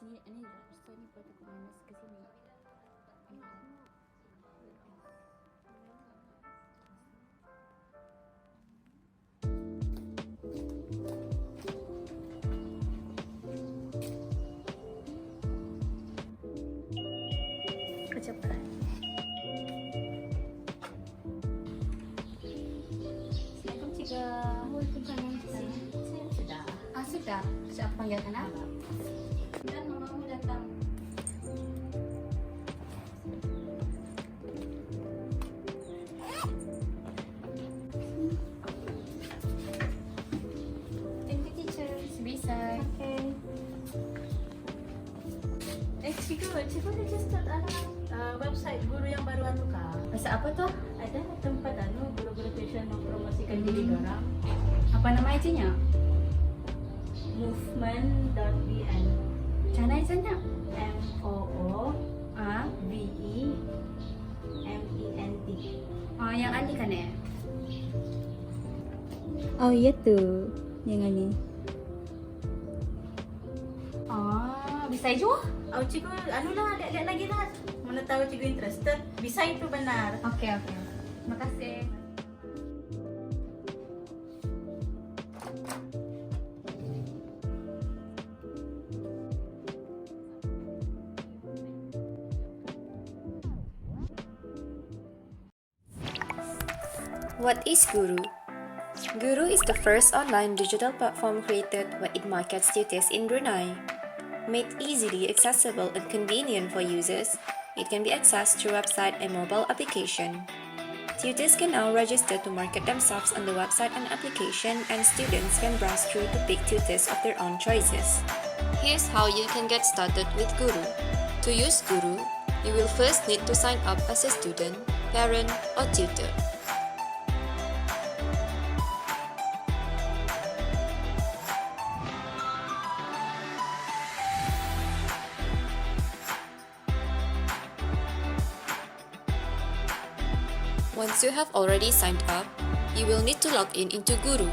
sini ini so ni buat aku panas ke sini. Cepat. Assalamualaikum Cika. Waalaikumsalam. Sudah. Sudah. Siapa panggilkan apa? Dan mamamu datang. Thank you teacher. Bisa. Okay. Cikgu register website guru yang baru kah? Masa apa tuh? Ada tempat guru-guru fashion mempromosikan diri orang. Apa nama itunya? Moovement.bn. Cara itunya? Moovement. Oh, yang Andi kan ya? Oh iya tuh, yang ini. Oh, bisa juga? Oh cikgu, lihat lagi lah. Mana tahu cikgu interested. Bisa itu benar. Oke. Makasih. What is Gooru? Gooru is the first online digital platform created where it markets tutors in Brunei. Made easily accessible and convenient for users, it can be accessed through website and mobile application. Tutors can now register to market themselves on the website and application, and students can browse through to pick tutors of their own choices. Here's how you can get started with Gooru. To use Gooru, you will first need to sign up as a student, parent, or tutor. Once you have already signed up, you will need to log in into Gooru.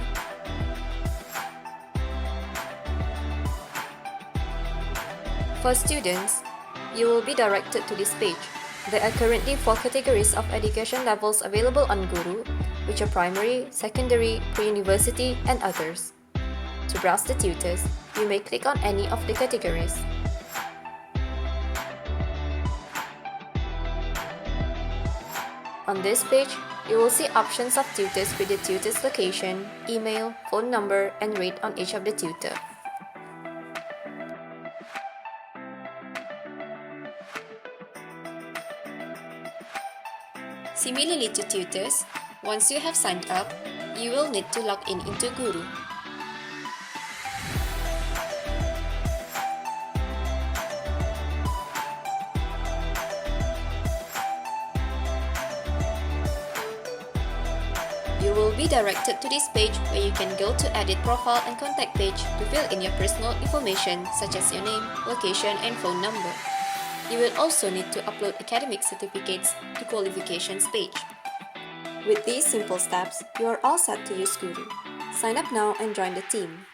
For students, you will be directed to this page. There are currently 4 categories of education levels available on Gooru, which are primary, secondary, pre-university, and others. To browse the tutors, you may click on any of the categories. On this page, you will see options of tutors with the tutor's location, email, phone number, and rate on each of the tutor. Similarly to tutors, once you have signed up, you will need to log in into Gooru. You will be directed to this page where you can go to edit profile and contact page to fill in your personal information such as your name, location, and phone number. You will also need to upload academic certificates to qualifications page. With these simple steps, you are all set to use Gooru. Sign up now and join the team.